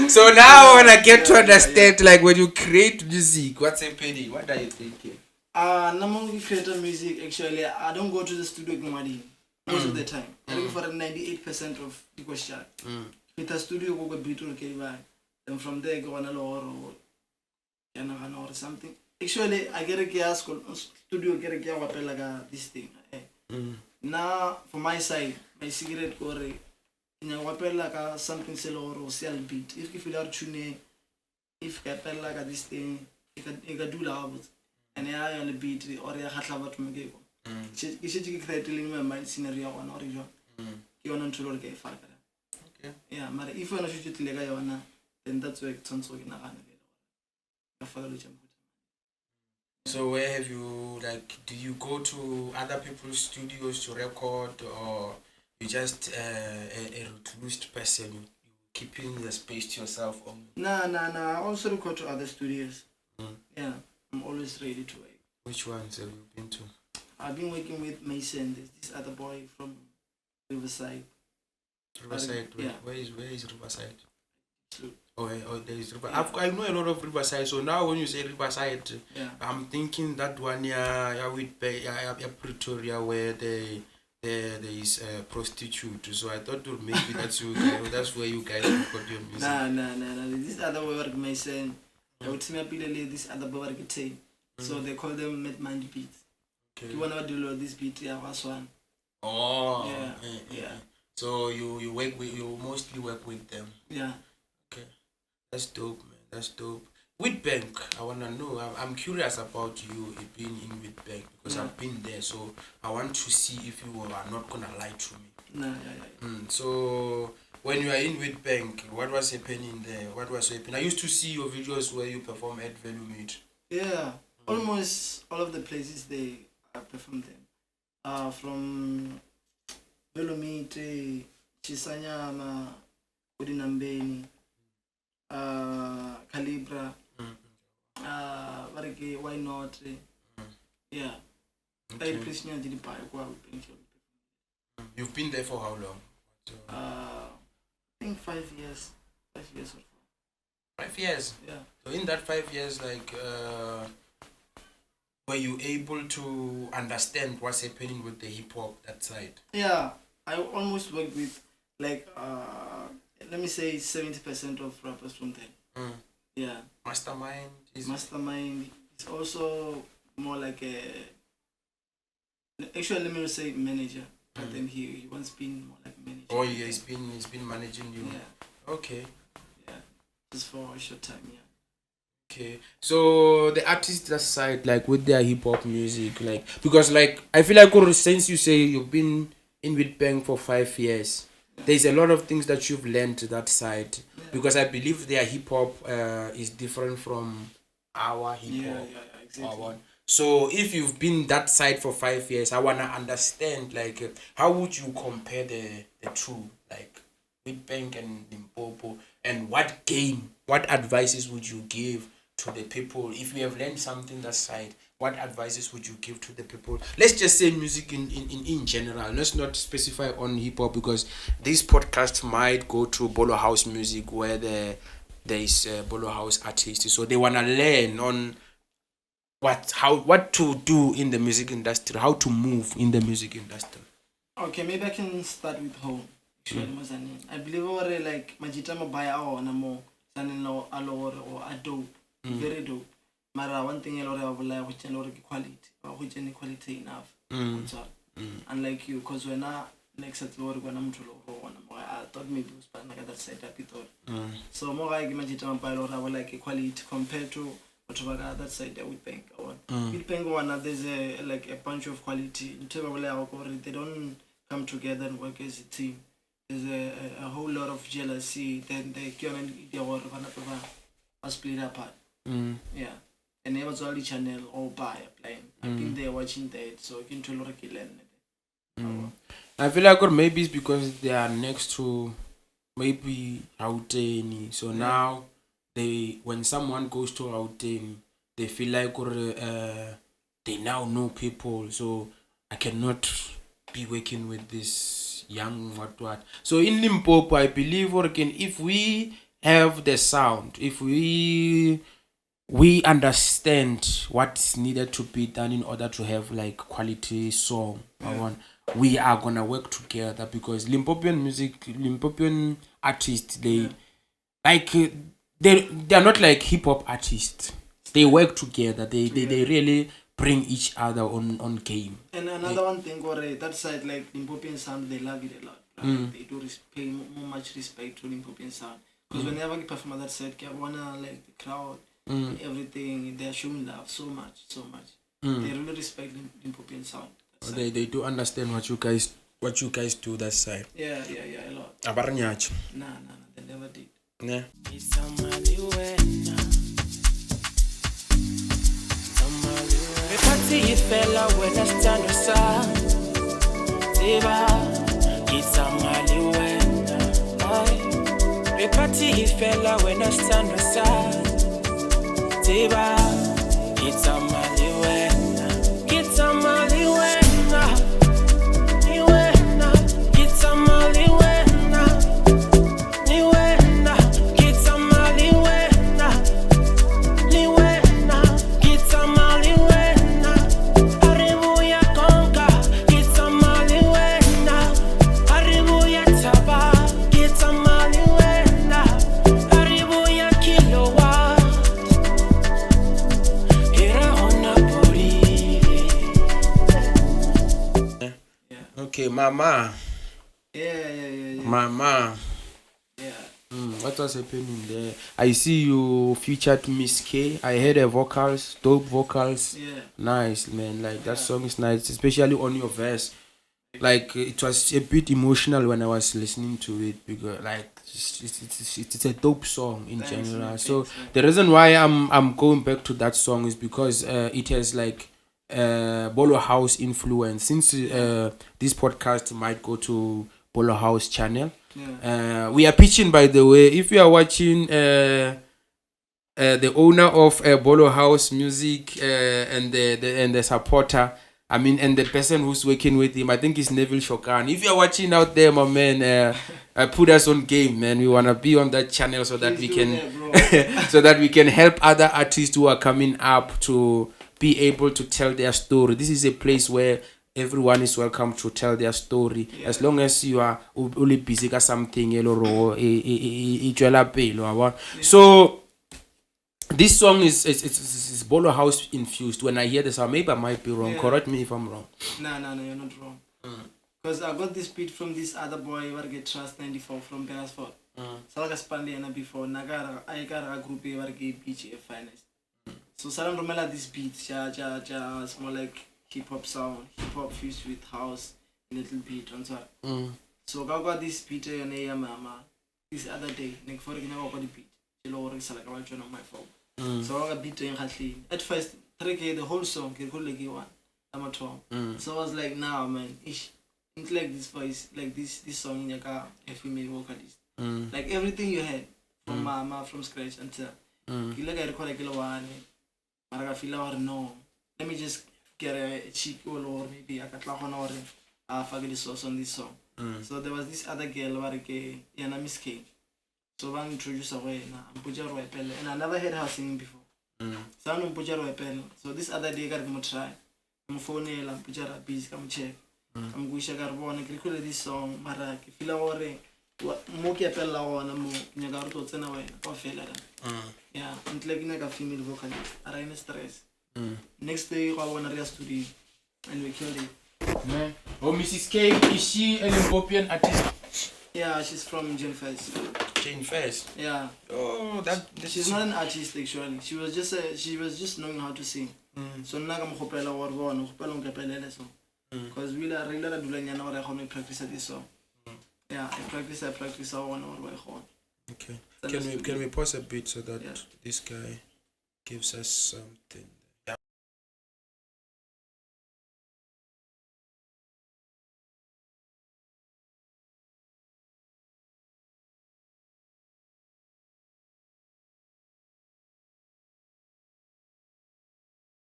So now when I get to understand, like when you create music, what's happening? What are you thinking? When we create music, actually, I don't go to the studio most of the time. I think for 98% of the question. With a studio, go to beat then from there go on a or something. Actually, I get a studio get a this thing. Now, for my side, my cigarette gore in a like something or sell beat. If you feel out tune, if you like this thing, you can do that. And I on the beat or I have to make it. You should create my mind scenario one or you want to look at. Okay. Yeah, but if you want to shoot it, then that's where it sounds like So where have you, like, do you go to other people's studios to record, or you just a recluse person, you keeping the space to yourself? Nah. I also record to other studios. Yeah, I'm always ready to work. Which ones have you been to? I've been working with Mayne. There's this other boy from Riverside. Riverside? Yeah. Where is Riverside? True. Oh, there is Riverside. I know a lot of Riverside. So now when you say Riverside, I'm thinking that one with Pretoria where there is a prostitute. So I thought maybe that's you guys. That's where you guys record your music. Nah. This other boy work Mayne. I would say this other boy work Teee. So they call them mid-mind beats. Okay. You wanna do this beat? Yeah, that's one. Oh. Yeah. So you mostly work with them. Yeah. Okay. That's dope, man. That's dope. Witbank, I wanna know. I'm curious about you being in Witbank because I've been there. So I want to see if you are not gonna lie to me. Nah. So when you are in Witbank, what was happening there? What was happening? I used to see your videos where you perform at Value Meet. Yeah. Almost all of the places they perform them. From Velomite, Chisanyama, Udinambeni, Calibra, why not? Yeah. Okay. You've been there for how long? I think 5 years. 5 years or so. 5 years? Yeah. So in that 5 years, like, were you able to understand what's happening with the hip hop that side? Yeah, I almost worked with like let me say 70% of rappers from there. Yeah. Mastermind is Mastermind. It's also more like a Actually, let me say manager. But then he once been more like manager. Oh yeah, he's been managing you. Yeah. Okay. Yeah. Just for a short time, yeah. Okay, so the artist that side, like with their hip hop music, like because like I feel like since you say you've been in with Bang for 5 years, there's a lot of things that you've learned to that side because I believe their hip hop is different from our hip hop. Yeah, exactly. So if you've been that side for 5 years, I wanna understand like how would you compare the two, like with Bang and Limpopo, and what advices would you give to the people if you have learned something that side? What advices would you give to the people? Let's just say music in general. Let's not specify on hip hop because this podcast might go to Bolo House music where there is Bolo House artists, so they wanna learn on what to do in the music industry, how to move in the music industry. Okay, maybe I can start with home. I believe already like Majita Mabaya or Namo, son-in-law, or a dope, very dope. Mara one thing I love which and quality or which any quality enough. Unlike you, because when I next at Lord when I'm to I thought maybe it was part like that side I thought. So more like Majita Mabaya or like a quality compared to whatever that side that we bank on. With bank one there's a bunch of quality. They don't come together and work as a team. There's a whole lot of jealousy. Then they can split apart. Yeah, and they was only channel or buy a plane. I've been there watching that, so you can tell what I feel like or maybe it's because they are next to maybe Gauteng. So now when someone goes to Gauteng, they feel like or they now know people. So I cannot be working with this young what. So in Limpopo, I believe or again if we have the sound, if we understand what's needed to be done in order to have like quality song, we are gonna work together because Limpopian artists, they are not like hip hop artists. They work together. They really bring each other on game. And another one thing, that side like Limpopian sound, they love it a lot. They do pay more much respect to Limpopian sound because whenever you perform on that side, I wanna like the crowd. Everything, they're showing love so much. They really respect Limpopian sound. They do understand what you guys do that side. Yeah, a lot. Abarnyach. Nah, they never did. Yeah. Party fella when I stand aside. It's a mali when party fella when I stand aside. It's a mali when it's a mali when it's a mali when it's a mali Okay, Mama. Yeah. Mama. Yeah. What was happening there? I see you featured Miss K. I heard her vocals, dope vocals. Yeah. Nice, man. Like that song is nice, especially on your verse. Like it was a bit emotional when I was listening to it because like it's a dope song in general. Man. So the reason why I'm going back to that song is because it has like Bolo House influence. Since this podcast might go to Bolo House channel. Yeah. We are pitching, by the way. If you are watching, the owner of Bolo House Music and the supporter, I mean, and the person who's working with him, I think it's Neville Shokan. If you are watching out there, my man, put us on game, man. We wanna be on that channel so that we can, so that we can help other artists who are coming up to be able to tell their story. This is a place where everyone is welcome to tell their story, as long as you are only busy with something. So this song is bolo house infused. When I hear the sound, maybe I might be wrong. Correct me if I'm wrong. No, you're not wrong. Because I got this beat from this other boy who get Trust 94 from Beresford. So like I spanned before. I got a group who get BGF finest. So Salam Romela this beat, it's more like hip hop sound, hip hop fused with house, a little beat on top. So I got this beat on mama this other day. Like for example, I got the beat. Like I on my phone. So I got beat in at first, the whole song, one. I'm at home. So I was like, nah man, it's like this voice, like this song in your car, a female vocalist. Like everything you had from mama from scratch until you like I record like one. I feel like no. Let me just get a cheap or maybe I can clap on or forget the sauce on this song. So there was this other girl who Miss K. So I introduced her way and I never heard her singing before. So I'm So this other day I got to try. I'm phone I'm Pujara busy, come check. I'm going to record this song, Mara, feel like Moki Pella on a mo, Nagato Tenaway, or Fella. Yeah, I'm like a female vocalist. I in stress. Next day, I want to rest studio and we killed it. Man. Oh, Mrs. K, is she an Ethiopian artist? Yeah, she's from Jane First. Jane First? Yeah. Oh, she's not an artist actually. She was just knowing how to sing. So now I'm hoping or one, because we are really doing an hour to practice this song. Yeah, I practice 1 hour by home. Okay. Can we pause a bit so that this guy gives us something? Yeah.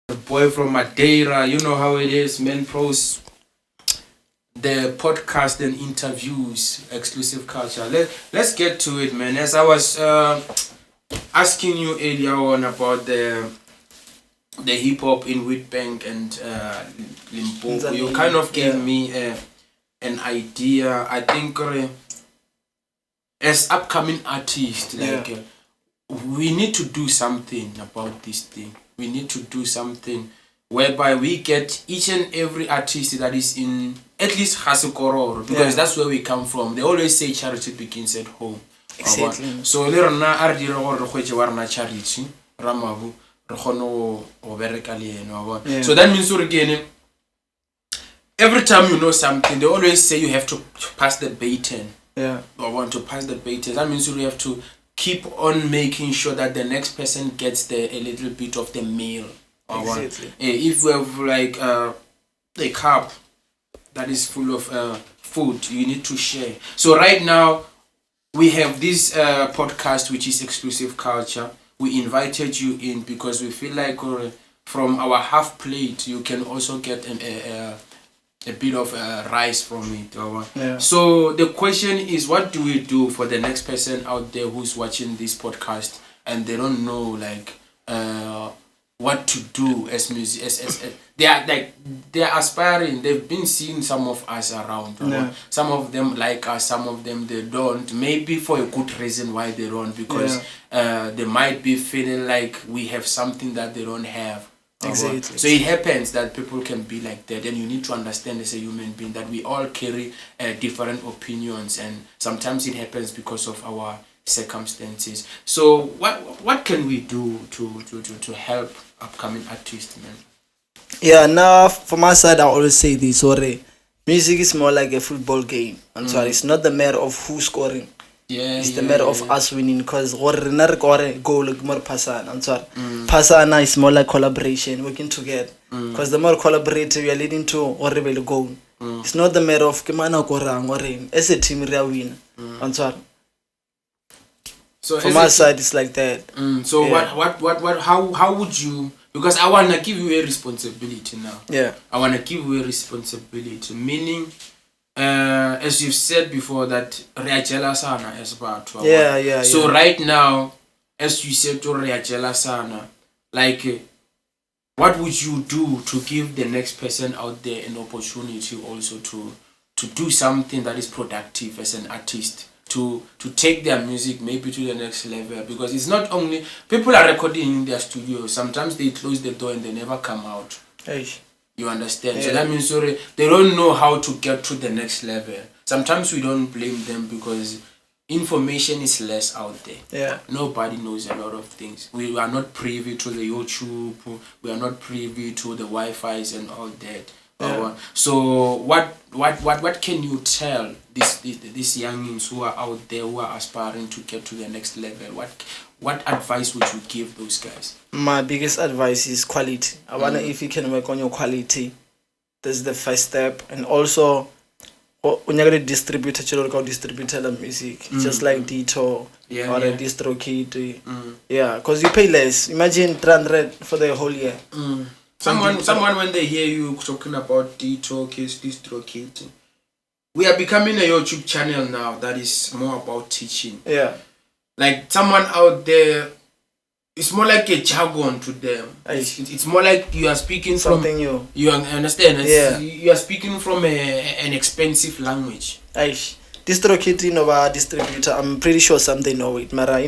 The boy from Madeira, you know how it is, man. Pros. The podcast and interviews, exclusive culture. Let's get to it, man. As I was asking you earlier on about the hip hop in Witbank and Limpopo, you kind of gave me an idea. I think as upcoming artists, we need to do something about this thing. We need to do something whereby we get each and every artist that is in at least Sekororo, because that's where we come from. They always say charity begins at home. Exactly. So le rona a re dira gore re gwetse wa rena charity ramabu re kgone go bereka le ena. So that means every time you know something, they always say you have to pass the baton. Or want to pass the baton. That means you have to keep on making sure that the next person gets a little bit of the meal. Exactly. If we have like a cup that is full of food, you need to share. So right now we have this podcast which is exclusive culture. We invited you in because we feel like from our half plate you can also get a bit of rice from it. So the question is, what do we do for the next person out there who's watching this podcast and they don't know like what to do as music, as they're aspiring. They've been seeing some of us around. Some of them like us, some of them they don't. Maybe for a good reason why they don't, because they might be feeling like we have something that they don't have. Exactly. So it happens that people can be like that, and you need to understand as a human being that we all carry different opinions, and sometimes it happens because of our circumstances. So what can we do to help upcoming artists, man? Yeah, now from my side I always say this, music is more like a football game. I'm sorry, it's not the matter of who's scoring. It's the matter of us winning, because goal more pasana. I'm sorry. Pasana is more like collaboration, working together. Because the more collaborative we are leading to horrible goal. It's not the matter of Kimana Korang or as a team we are winning. I'm sorry. So from my side it's like that. So how would you, because I wanna give you a responsibility now. I wanna give you a responsibility, meaning as you've said before that Reajela Sana is about to So right now, as you said to Reajela Sana, like what would you do to give the next person out there an opportunity also to do something that is productive as an artist, to take their music maybe to the next level, because it's not only people are recording in their studio. Sometimes they close the door and they never come out. You understand? So that means they don't know how to get to the next level. Sometimes we don't blame them because information is less out there. Nobody knows a lot of things. We are not privy to the YouTube. We are not privy to the Wi-Fi's and all that. So what can you tell these youngins who are out there who are aspiring to get to the next level? What advice would you give those guys? My biggest advice is quality. I wonder if you can work on your quality. That's the first step. And also, when you're going to distribute the music, just like Dito or a DistroKid. Because you pay less. Imagine 300 for the whole year. Someone when they hear you talking about DistroKid, we are becoming a YouTube channel now that is more about teaching. Like someone out there, it's more like a jargon to them. It's more like you are speaking something new. You understand? You are speaking from an expensive language. DistroKid, distributor. I'm pretty sure some they know it. Mara,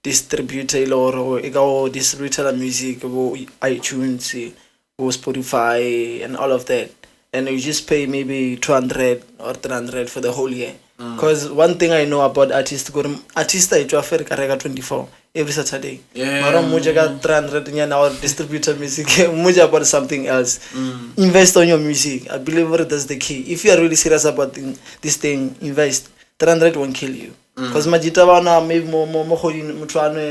distributor or distributor music, or iTunes, or Spotify, and all of that. And you just pay maybe 200 or 300 for the whole year. Because one thing I know about artists I traffic 24 every Saturday. Muja got 300 or distributor music. Muja about something else. Invest on your music. I believe that's the key. If you are really serious about this thing, invest. 300 won't kill you. Because Majita wana maybe more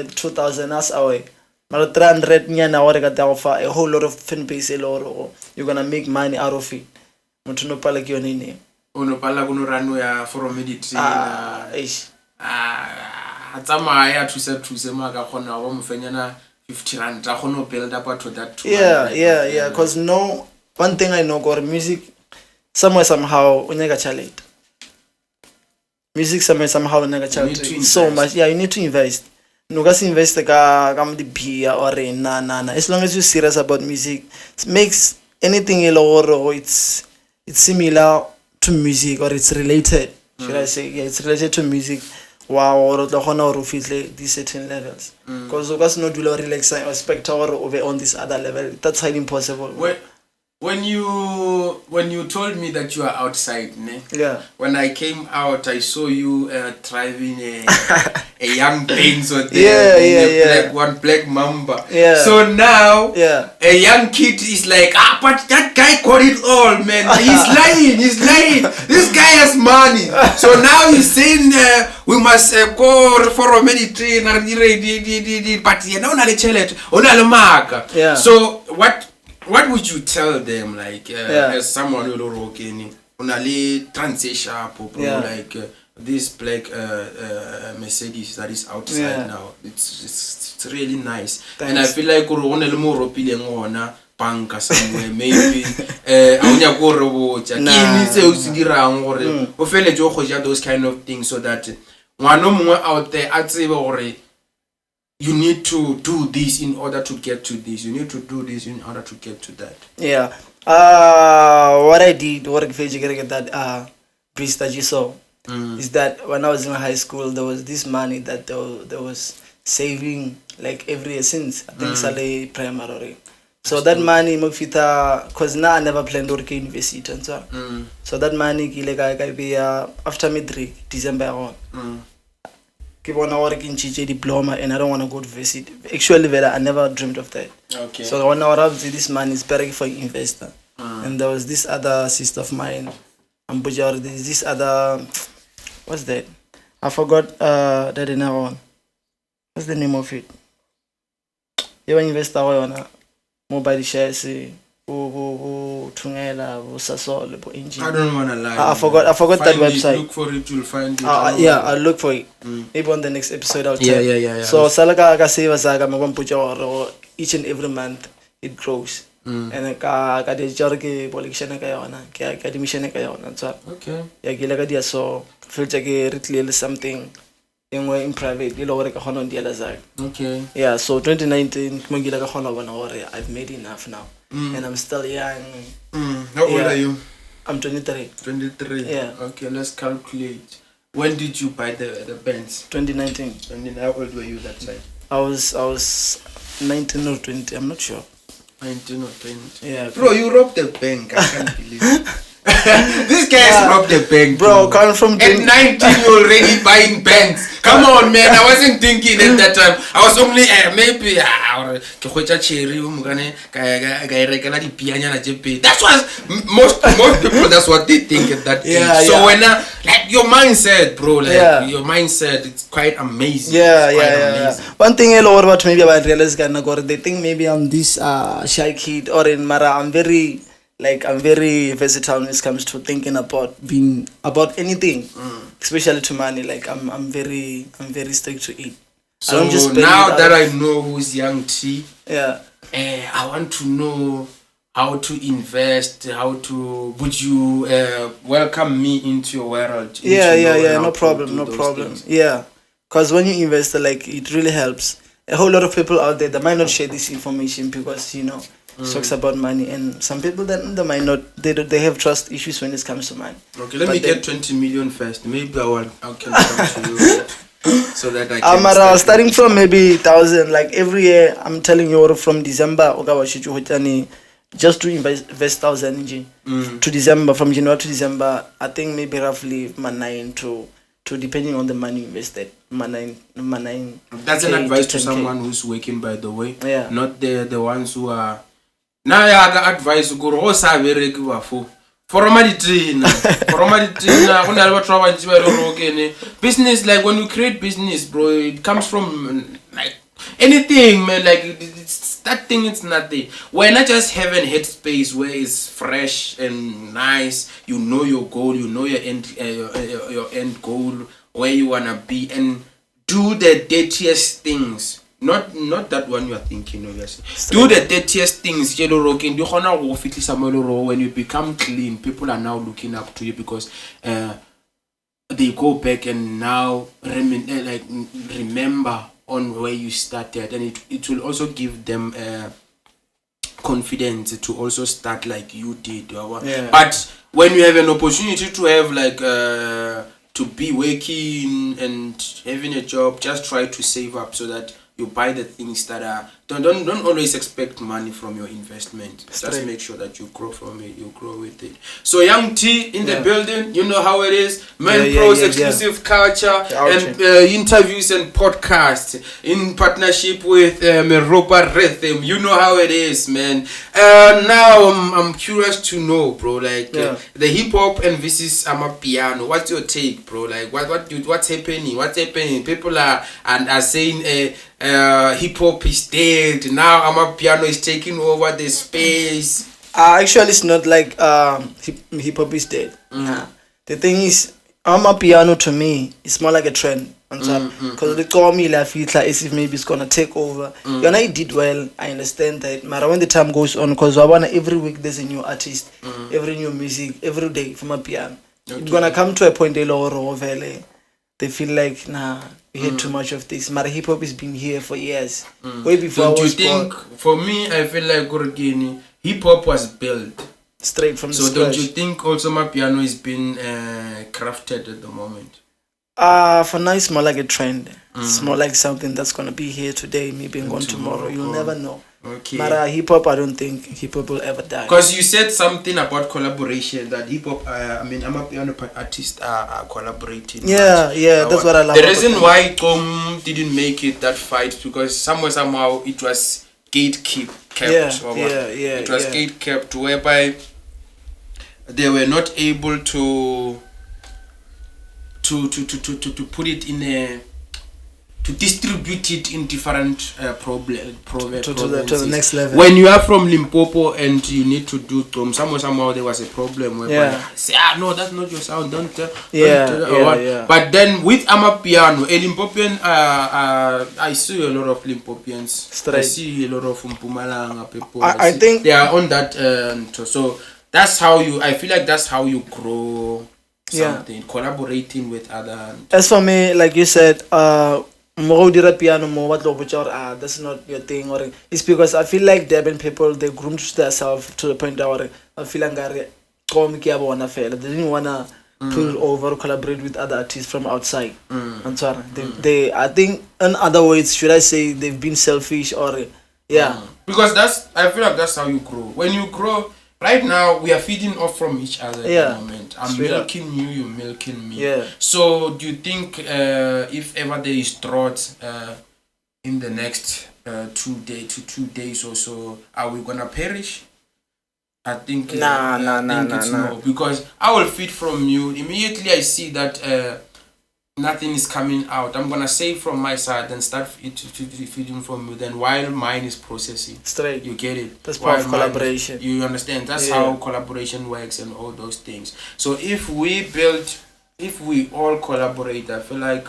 2,000 as away. 300 a whole lot of fan base, or you're gonna make money out of it. Mutunopala kionini. Unopala kuno ya for medicine. Atsamaya thuse maka khona wa mfenyana 50 rand a khono build up to that. Because one thing I know got music somehow unyaka challenge. Music somehow unyaka challenge so much. You need to invest. Nugasi invest ka the beer or na. As long as you're serious about music, it makes anything or it's similar to music, or it's related. Should I say? Yeah, it's related to music. Wow, or these certain levels. Because you guys not do relax or spectator over on this other level. That's highly impossible. When you told me that you are outside, when I came out, I saw you driving a young Benz or one black Mamba. So now a young kid is like, but that guy got it all, man. He's lying. This guy has money. So now he's saying we must go for a meditation, but you know, so what would you tell them, like as someone who working only transition like this black Mercedes that is outside now? It's really nice. And I feel like we're on a more opinion bank somewhere, maybe aunya go robotsa ke se o se dirang gore o fele jo go ja those kind of things, so that ngwana mongwe out there a tsebe gore you need to do this in order to get to this. You need to do this in order to get to that. What I did, what I get that bridge that you saw, is that when I was in high school, there was this money that there was saving like every year since I think Saleh primary. So that money, because now I never planned to work in university and so. So that money, be after midweek, December on. I want to work in GJ diploma and I don't want to go to university. Actually, I never dreamed of that. Okay. So when I was this money is better for investor. And there was this other sister of mine, there's this other, what's that? I forgot that in our one. What's the name of it? You want investor on mobile shares, Tungela, Sasol, I don't want to lie. I forgot that website. Look for it, you'll find it. I'll look for it. Maybe on the next episode I'll tell. Yeah. So Salaka save us each and every month it grows. And ka de jorge poliction ka yona, ka admission ka yona. So okay. Ya gila dia so filter ke retail something in private okay. Yeah, so 2019 I've made enough now. And I'm still young. How old are you? I'm 23. 23. Yeah. Okay, let's calculate. When did you buy the bands? 2019. And then how old were you that time? I was 19 or 20. I'm not sure. 19 or 20. Yeah. Bro, you robbed the bank. I can't believe it. This guy has robbed the bank. Bro, coming from at 19, you're already buying banks. Come on, man. I wasn't thinking at that time. I was only maybe that's what most people, that's what they think at that age. So when like your mindset, bro, like your mindset, it's quite amazing. Amazing. One thing I love about maybe about realize they think maybe I'm this shy kid or in Mara. I'm very versatile when it comes to thinking about anything, especially to money. Like I'm very strict to it. So now that I know who's young Teee, I want to know how to invest, would you welcome me into your world? No problem. Things. Yeah, because when you invest, like it really helps. A whole lot of people out there that might not share this information because talks about money, and some people that they might not, they have trust issues when it comes to money. Okay, let me get 20 million first. Maybe I can come to you so that I can starting from maybe 1,000, like every year. I'm telling you, from December just to invest 1,000 to December, from January to December, I think maybe roughly 9 to depending on the money invested. 9. That's an advice to someone who's working, by the way. Yeah. Not the ones who are. Now I got advice go ho sa bereke ba fo. Business, like when you create business, bro, it comes from like anything, man. Like it's that thing, it's nothing. When I just have a headspace where it's fresh and nice, you know your goal, you know your end goal, where you wanna be, and do the dirtiest things. Not that one you are thinking, obviously. Do the dirtiest things, when you become clean, people are now looking up to you because they go back and now remember on where you started, and it will also give them confidence to also start like you did. But when you have an opportunity to have to be working and having a job, just try to save up so that you buy the things that are don't always expect money from your investment. Just make sure that you grow from it, you grow with it. So young Teee in the building, you know how it is. Mayne Pro's exclusive culture and interviews and podcasts in partnership with Meropa Rhythm. You know how it is, man. Now I'm curious to know, bro, like the hip hop and versus piano. What's your take, bro? Like what's happening? People are saying hip hop is dead. Now piano is taking over the space. Actually, it's not like hip hop is dead. The thing is, piano to me is more like a trend. Because they call me as if maybe it's gonna take over. I did well, I understand that. But when the time goes on, because every week there's a new artist, every new music, every day from a piano. It's gonna come to a point they feel like we had too much of this. But hip hop has been here for years. Way before Don't I was you think? born. For me, I feel like hip hop was built straight from the scratch. scratch. Don't you think also my piano is being crafted at the moment? For now it's more like a trend. It's more like something that's gonna be here today, maybe gone tomorrow. You'll never know. Okay. But hip hop, I don't think hip hop will ever die. Because you said something about collaboration, that hip hop, piano artists are collaborating. That's what I love. The reason why Tom didn't make it that fight because somehow it was gate kept. It was gate kept, whereby they were not able to put it in a, to distribute it in different to the next level. When you are from Limpopo and you need to do Tom, somehow there was a problem where say, no, that's not your sound, don't But then with Amapiano, a Limpopian, I see a lot of Limpopians. Straight. I see a lot of Mpumalanga people. I think they are on that. So that's how I feel like that's how you grow something, collaborating with other. As for me, like you said, piano that's not your thing, or it's because I feel like Durban people, they groomed themselves to the point where I feel like they didn't wanna pull over or collaborate with other artists from outside. They I think in other words, should I say they've been selfish or because I feel like that's how you grow. When you grow, right now we are feeding off from each other at the moment. I'm milking you, you're milking me. Yeah. So do you think if ever there is drought in the next 2 days or so, are we gonna perish? I think no, because I will feed from you. Immediately I see that nothing is coming out, I'm gonna save from my side and start feeding from you. Then while mine is processing, straight, you get it. That's part of collaboration. You understand? That's how collaboration works and all those things. So if we all collaborate, I feel like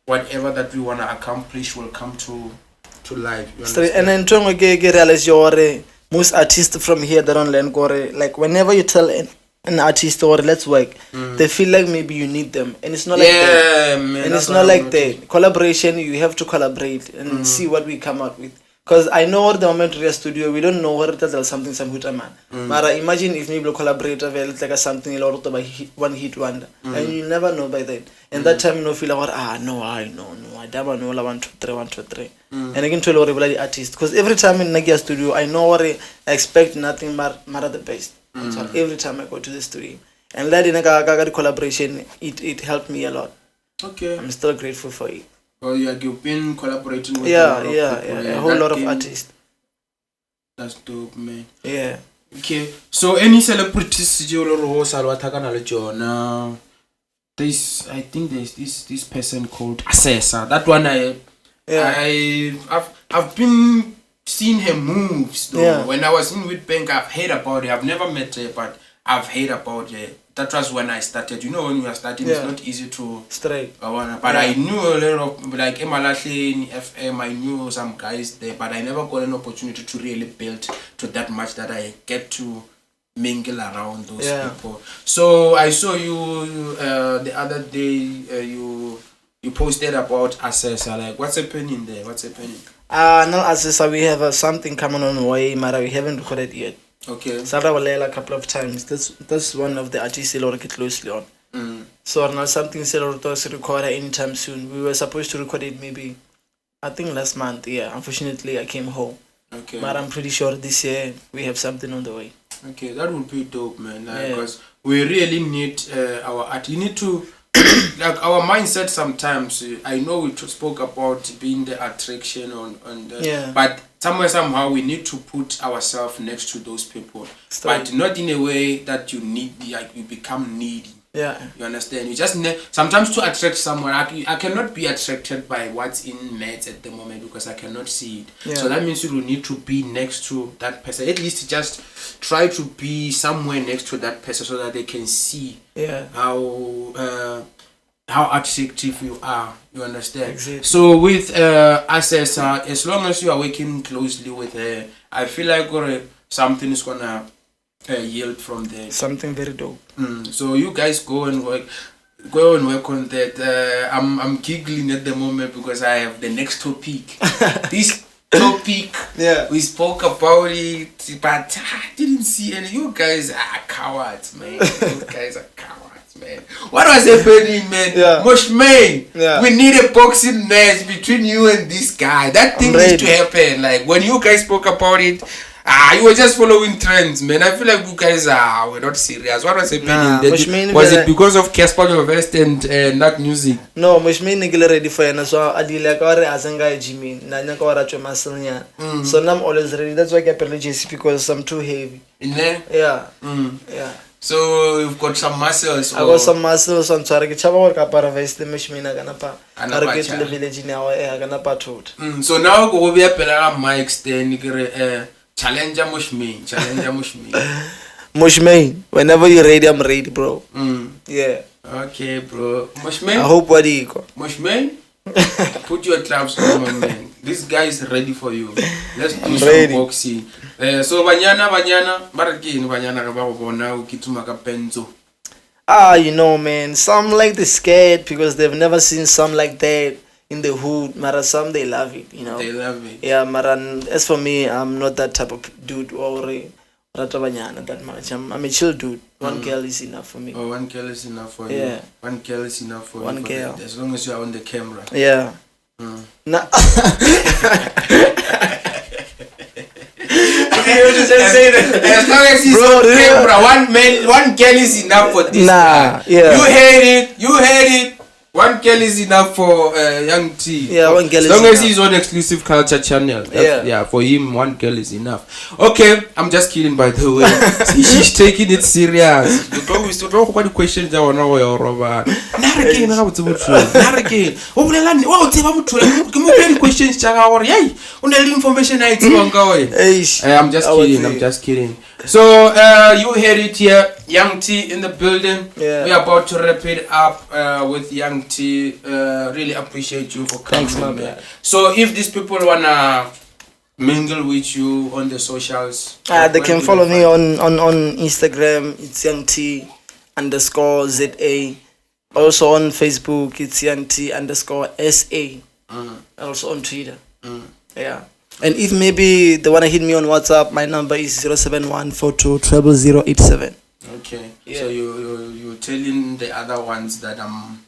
whatever that we wanna accomplish will come to life. Straight. And then trying to realize your most artists from here that don't learn gore, like whenever you tell an artist or let's work, they feel like maybe you need them, and it's not like that. Man, and it's not like that. Collaboration, you have to collaborate and see what we come out with. Because I know at the moment we are studio, we don't know what it is something some good man. But imagine if maybe collaborate it's like something a lot of one hit wonder, and you never know by that. And that time you feel like I never know 1 2 3 1 2 3. And again to the artist, because every time in Nagia studio I know what I expect nothing but the best. So every time I go to the studio, and that in a collaboration, it helped me a lot. Okay, I'm still grateful for it. Well, you've been collaborating with a whole lot of artists. That's dope, man. Yeah. Okay, so any celebrities I think there's this person called Assessor. That one I've been seeing her moves though. Yeah. When I was in Witbank, I've heard about her. I've never met her, but I've heard about her. That was when I started. You know, when you are starting, it's not easy to straight. But I knew a lot of like Emalashe, FM. I knew some guys there, but I never got an opportunity to really build to that much that I get to mingle around those people. So I saw you the other day. You posted about Assessor. Like, what's happening there? What's happening? Now Assessor, we have something coming on the way, but we haven't recorded yet. Okay. Sarah Walela a couple of times. That's one of the artists I work closely on. So now something Sailor to record anytime soon. We were supposed to record it maybe, I think last month. Yeah. Unfortunately, I came home. Okay. But I'm pretty sure this year we have something on the way. Okay, that would be dope, man. Because we really need our art. You need to like our mindset sometimes. I know we spoke about being the attraction but somehow we need to put ourselves next to those people, but not in a way that you become needy. Yeah, you understand? You just sometimes to attract someone. I cannot be attracted by what's in meds at the moment because I cannot see it. Yeah. So that means you will need to be next to that person. At least just try to be somewhere next to that person so that they can see how attractive you are. You understand? Exactly. So with Assessor, as long as you are working closely with her, I feel like something is gonna yield from there. Something very dope. So you guys go and work on that. I'm giggling at the moment because I have the next topic. This topic, we spoke about it, but I didn't see any. You guys are cowards, man. You guys are cowards, man. What was happening, man? Mosh, Mayne, we need a boxing match between you and this guy. That thing needs to happen. Like when you guys spoke about it, you were just following trends, man. I feel like you guys were not serious. What was happening? Was it because of Casper Vest and not music? No, Mayne is ready for it. So I did like Azanga Jimmy, Nanyaka Masanya. So now I'm always ready. That's why I get PLGC because I'm too heavy. In there? Yeah. Yeah. So you've got some muscles. I got some muscles on Saraki Chava Vest, the Mayne Ganapa. And I get to the village now. Ganapa told. So now go over Pela mics then. Challenger Mosh Mayne. Mosh Mayne, whenever you're ready, I'm ready, bro. Yeah. Okay, bro. Mosh Mayne? I hope what do you go? Mosh Mayne? Put your gloves on, my man. This guy is ready for you. Let's do some boxing. So, Banyana, Barakin, Banyana, Rabona, Kitumaka Penzo. You know, man, some like the scared because they've never seen some like that in the hood. Mara, some they love it, you know. They love it. Yeah, Mara, as for me, I'm not that type of dude or Ratabanyana that much. I'm a chill dude. One girl is enough for me. Oh, one girl is enough for Yeah. you. One girl is enough for One you. girl. As long as you are on the camera. Yeah. Nah. As long as he's on camera, one girl is enough for this. Nah, yeah. You heard it. One girl is enough for young Teee. Yeah, one girl is enough. As long as enough. he's on exclusive culture channel. Yeah. For him, one girl is enough. Okay, I'm just kidding by the way. She's taking it serious. We still talk about the questions that were now Yoruba. Not again. Oh, the questions only information I I'm just kidding. So you heard it here, Young Teee in the building. Yeah. We are about to wrap it up with Young Teee. Really appreciate you for coming. Thanks, man. So if these people wanna mingle with you on the socials, They can follow me on Instagram. It's YoungT_ZA. Also on Facebook, it's YoungT_SA. And also on Twitter. Yeah. And if maybe they wanna hit me on WhatsApp, my number is 07142000087. Okay. Yeah. So you're telling the other ones that I'm.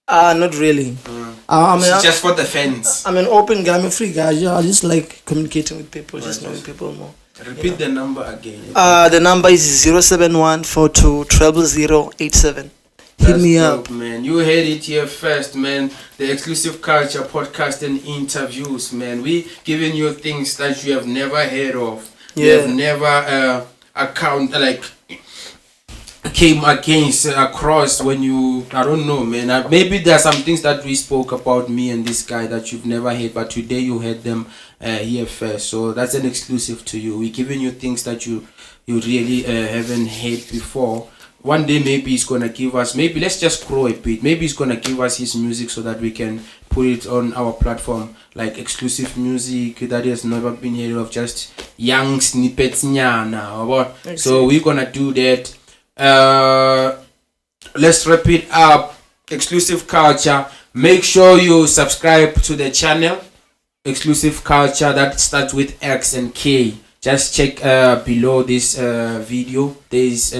Not really. It's just for the fans. I'm an open guy. I'm a free guy. I just like communicating with people, just knowing people more. Repeat the number again. The number is 07142000087. Hit me up, man. You heard it here first, man. The Exclusive Culture podcast and interviews, man. We giving you things that you have never heard of. You have never came across when you, I don't know, man. Maybe there are some things that we spoke about me and this guy that you've never heard, but today you heard them here first. So that's an exclusive to you. We're giving you things that you really haven't heard before. One day maybe he's gonna give us, maybe let's just grow a bit, maybe he's gonna give us his music so that we can put it on our platform, like exclusive music that has never been heard of, just young snippets nyana or what. So we're gonna do that. Let's wrap it up. Exclusive Culture, make sure you subscribe to the channel Exclusive Culture that starts with X and K. Just check below this video. There's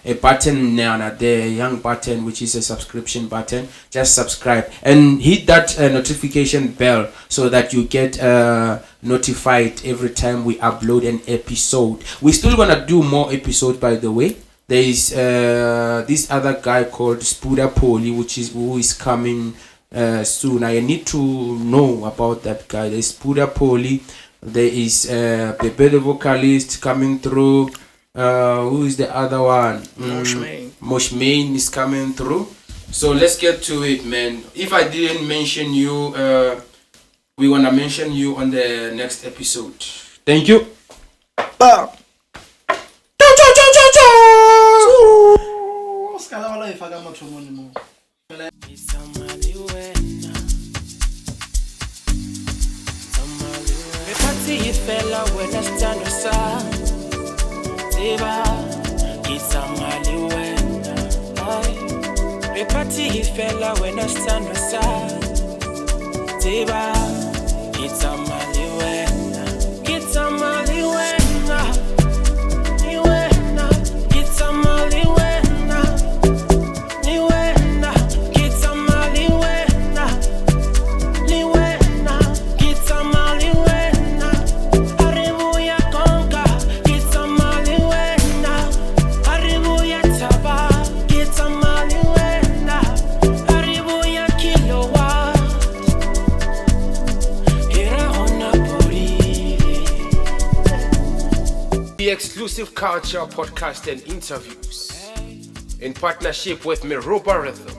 a button there, young button, which is a subscription button. Just subscribe and hit that notification bell so that you get notified every time we upload an episode. We're still gonna do more episodes, by the way. There is this other guy called Spuda Poli, who is coming soon. I need to know about that guy. There's Spuda Poli. There is Pepe the vocalist coming through. Who is the other one? Mosh Mayne is coming through. So let's get to it, man. If I didn't mention you, we wanna mention you on the next episode. Thank you. Party fella when I stand aside. Tiba, it's a maliwena. It's a maliwena. Niwena, it's a maliwena. Niwena, it's a maliwena. Niwena, it's a maliwena. Aribuya konka, it's a maliwena. Aribuya taba, it's a maliwena. Aribuya kilowatt. Here on a body. The Exclusive Culture podcast and interviews in partnership with Meroba Rhythm.